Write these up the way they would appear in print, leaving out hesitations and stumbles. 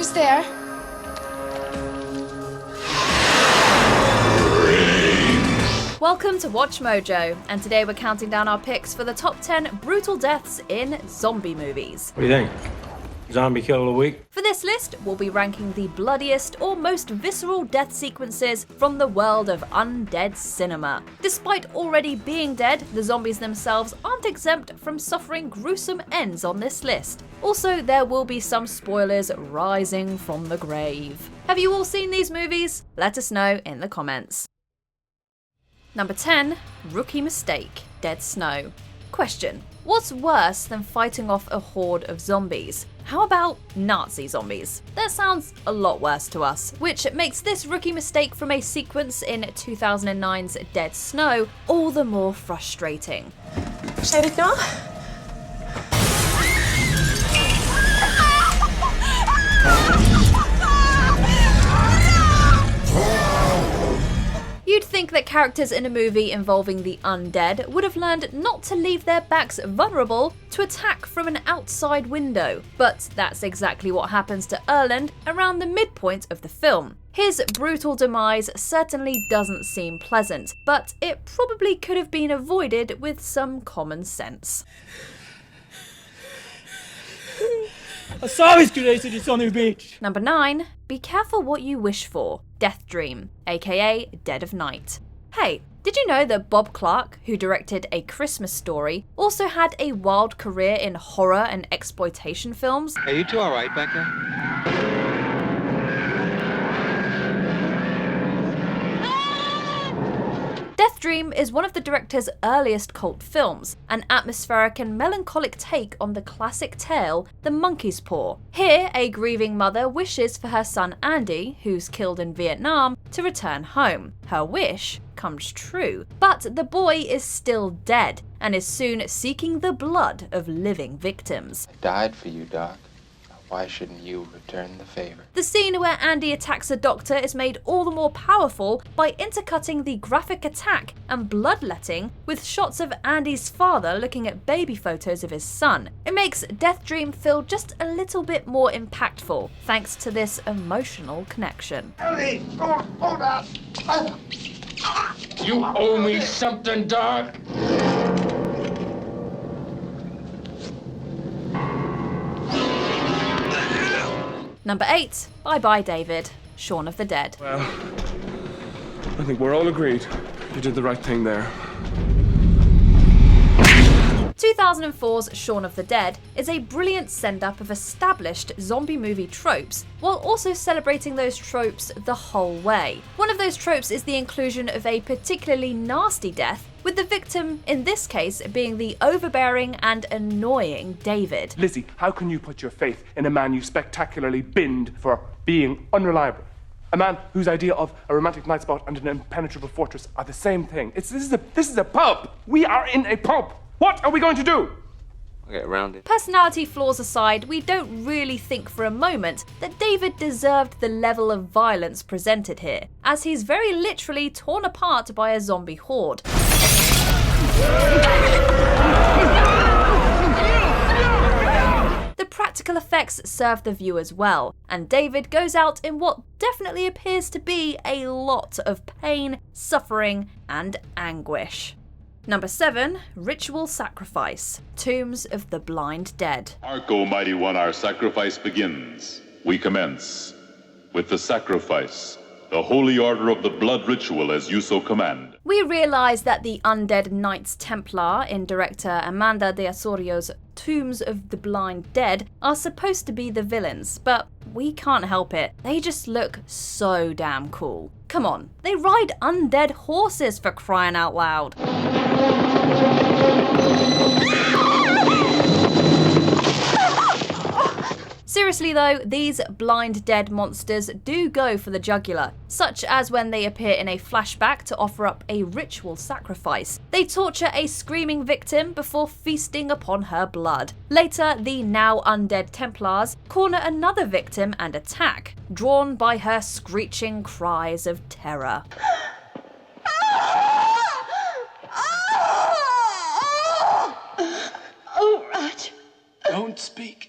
Who's there? Welcome to WatchMojo, and today we're counting down our picks for the top 10 brutal deaths in zombie movies. What do you think? Zombie kill of the week? For this list, we'll be ranking the bloodiest or most visceral death sequences from the world of undead cinema. Despite already being dead, the zombies themselves aren't exempt from suffering gruesome ends on this list. Also, there will be some spoilers rising from the grave. Have you all seen these movies? Let us know in the comments. Number 10. Rookie Mistake, Dead Snow. Question: what's worse than fighting off a horde of zombies? How about Nazi zombies? That sounds a lot worse to us, which makes this rookie mistake from a sequence in 2009's Dead Snow all the more frustrating. Steht noch? You'd think that characters in a movie involving the undead would have learned not to leave their backs vulnerable to attack from an outside window, but that's exactly what happens to Erland around the midpoint of the film. His brutal demise certainly doesn't seem pleasant, but it probably could have been avoided with some common sense. I saw his created it on the beach. Number 9. Be careful what you wish for. Death Dream, aka Dead of Night. Hey, did you know that Bob Clark, who directed A Christmas Story, also had a wild career in horror and exploitation films? Are you two alright back there? Death Dream is one of the director's earliest cult films, an atmospheric and melancholic take on the classic tale, The Monkey's Paw. Here, a grieving mother wishes for her son Andy, who's killed in Vietnam, to return home. Her wish comes true, but the boy is still dead and is soon seeking the blood of living victims. I died for you, Doc. Why shouldn't you return the favor? The scene where Andy attacks a doctor is made all the more powerful by intercutting the graphic attack and bloodletting with shots of Andy's father looking at baby photos of his son. It makes Death Dream feel just a little bit more impactful, thanks to this emotional connection. Ellie, hold up! You owe me something, Doc. Number 8. Bye Bye David, Shaun of the Dead. Well, I think we're all agreed. You did the right thing there. 2004's Shaun of the Dead is a brilliant send-up of established zombie movie tropes, while also celebrating those tropes the whole way. One of those tropes is the inclusion of a particularly nasty death, with the victim, in this case, being the overbearing and annoying David. Lizzie, how can you put your faith in a man you spectacularly binned for being unreliable? A man whose idea of a romantic night spot and an impenetrable fortress are the same thing. This is a pub. We are in a pub. What are we going to do? I'll get around it. Personality flaws aside, we don't really think for a moment that David deserved the level of violence presented here, as he's very literally torn apart by a zombie horde. The practical effects serve the viewers well, and David goes out in what definitely appears to be a lot of pain, suffering, and anguish. Number 7. Ritual Sacrifice, Tombs of the Blind Dead. Hark, O mighty one, our sacrifice begins. We commence with the sacrifice, the holy order of the blood ritual as you so command. We realise that the undead Knights Templar in director Amanda de Osorio's Tombs of the Blind Dead are supposed to be the villains, but we can't help it. They just look so damn cool. Come on, they ride undead horses for crying out loud. Seriously though, these blind dead monsters do go for the jugular, such as when they appear in a flashback to offer up a ritual sacrifice. They torture a screaming victim before feasting upon her blood. Later, the now undead Templars corner another victim and attack, drawn by her screeching cries of terror. Oh, Roger. Don't speak.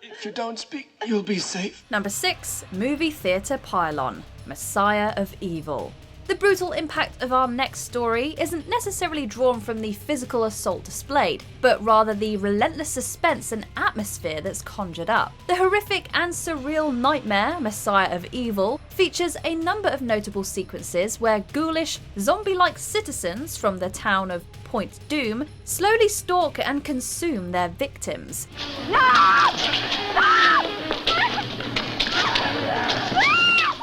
If you don't speak, you'll be safe. Number 6. Movie Theatre Pylon, Messiah of Evil. The brutal impact of our next story isn't necessarily drawn from the physical assault displayed, but rather the relentless suspense and atmosphere that's conjured up. The horrific and surreal nightmare, Messiah of Evil, features a number of notable sequences where ghoulish, zombie-like citizens from the town of Point Doom slowly stalk and consume their victims.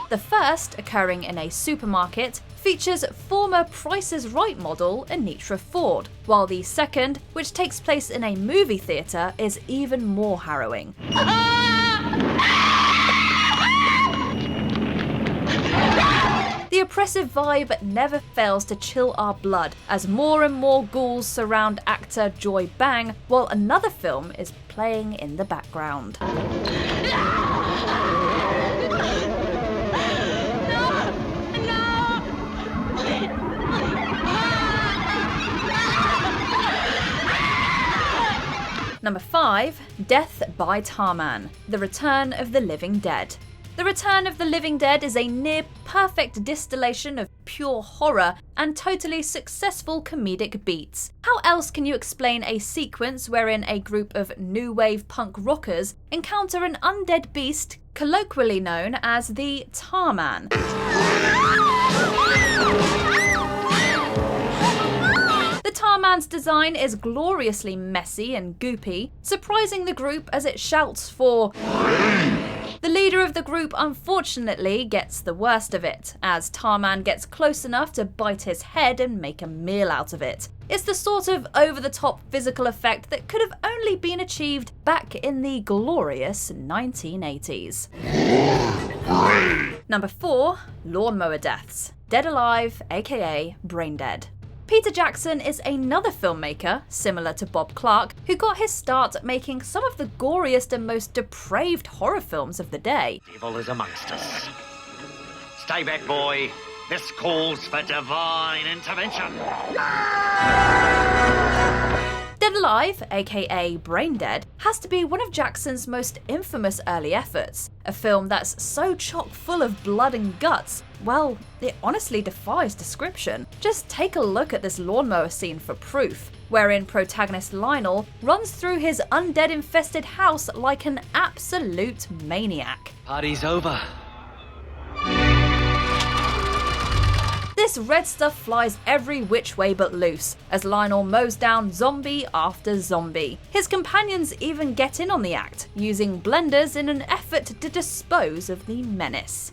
The first, occurring in a supermarket, features former Price is Right model Anitra Ford, while the second, which takes place in a movie theatre, is even more harrowing. The oppressive vibe never fails to chill our blood as more and more ghouls surround actor Joy Bang, while another film is playing in the background. Number 5. Death by Tarman, The Return of the Living Dead. The Return of the Living Dead is a near-perfect distillation of pure horror and totally successful comedic beats. How else can you explain a sequence wherein a group of new wave punk rockers encounter an undead beast, colloquially known as the Tarman? The Tarman's design is gloriously messy and goopy, surprising the group as it shouts for The leader of the group unfortunately gets the worst of it, as Tarman gets close enough to bite his head and make a meal out of it. It's the sort of over-the-top physical effect that could have only been achieved back in the glorious 1980s. Number 4. Lawnmower Deaths, Dead Alive, aka Brain Dead. Peter Jackson is another filmmaker, similar to Bob Clark, who got his start making some of the goriest and most depraved horror films of the day. Evil is amongst us. Stay back, boy. This calls for divine intervention. Dead Alive, aka Brain Dead, has to be one of Jackson's most infamous early efforts. A film that's so chock full of blood and guts, well, it honestly defies description. Just take a look at this lawnmower scene for proof, wherein protagonist Lionel runs through his undead-infested house like an absolute maniac. Party's over. This red stuff flies every which way but loose, as Lionel mows down zombie after zombie. His companions even get in on the act, using blenders in an effort to dispose of the menace.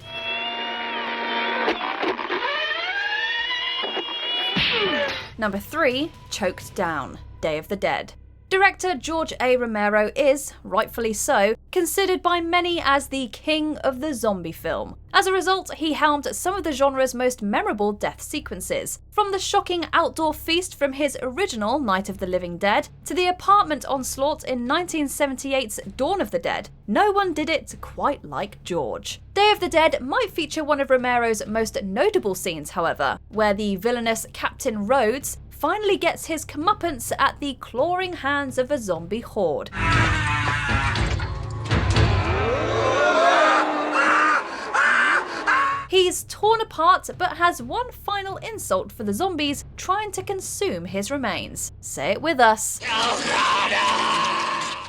Number 3. Choked Down, Day of the Dead. Director George A. Romero is, rightfully so, considered by many as the king of the zombie film. As a result, he helmed some of the genre's most memorable death sequences, from the shocking outdoor feast from his original Night of the Living Dead to the apartment onslaught in 1978's Dawn of the Dead. No one did it quite like George. Day of the Dead might feature one of Romero's most notable scenes, however, where the villainous Captain Rhodes finally gets his comeuppance at the clawing hands of a zombie horde. He's torn apart but has one final insult for the zombies trying to consume his remains. Say it with us.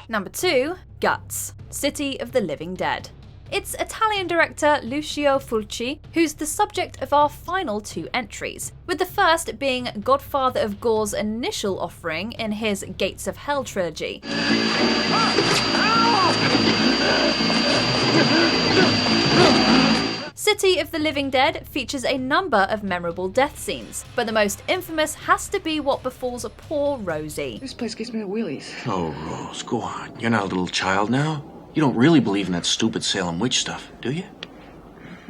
Number 2. Guts, City of the Living Dead. It's Italian director Lucio Fulci who's the subject of our final 2 entries, with the first being Godfather of Gore's initial offering in his Gates of Hell trilogy. City of the Living Dead features a number of memorable death scenes, but the most infamous has to be what befalls poor Rosie. This place gives me the willies. Oh, Rose, go on. You're not a little child now. You don't really believe in that stupid Salem witch stuff, do you?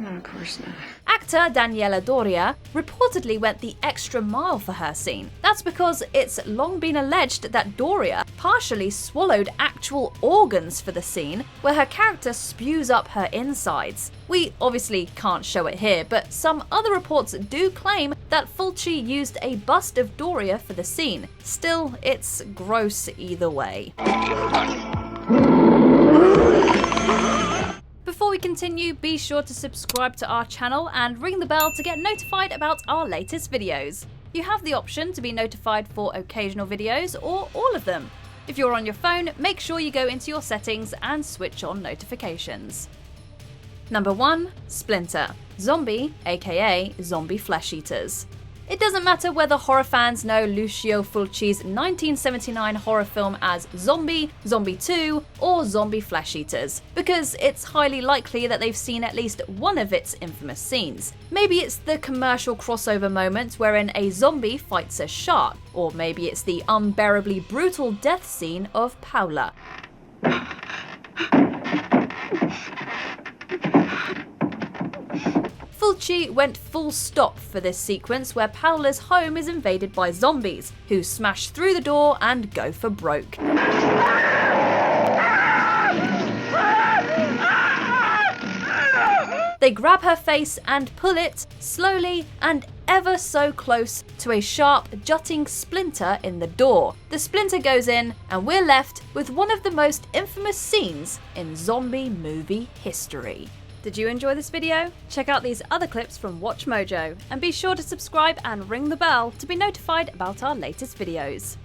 No, of course not. Actor Daniela Doria reportedly went the extra mile for her scene. That's because it's long been alleged that Doria partially swallowed actual organs for the scene, where her character spews up her insides. We obviously can't show it here, but some other reports do claim that Fulci used a bust of Doria for the scene. Still, it's gross either way. we continue, be sure to subscribe to our channel and ring the bell to get notified about our latest videos. You have the option to be notified for occasional videos or all of them. If you're on your phone, make sure you go into your settings and switch on notifications. Number 1. Splinter. Zombie, aka zombie flesh eaters. It doesn't matter whether horror fans know Lucio Fulci's 1979 horror film as Zombie, Zombie 2, or Zombie Flesh Eaters, because it's highly likely that they've seen at least one of its infamous scenes. Maybe it's the commercial crossover moment wherein a zombie fights a shark, or maybe it's the unbearably brutal death scene of Paula. Fulci went full stop for this sequence where Paola's home is invaded by zombies, who smash through the door and go for broke. They grab her face and pull it, slowly and ever so close to a sharp, jutting splinter in the door. The splinter goes in, and we're left with one of the most infamous scenes in zombie movie history. Did you enjoy this video? Check out these other clips from WatchMojo, and be sure to subscribe and ring the bell to be notified about our latest videos.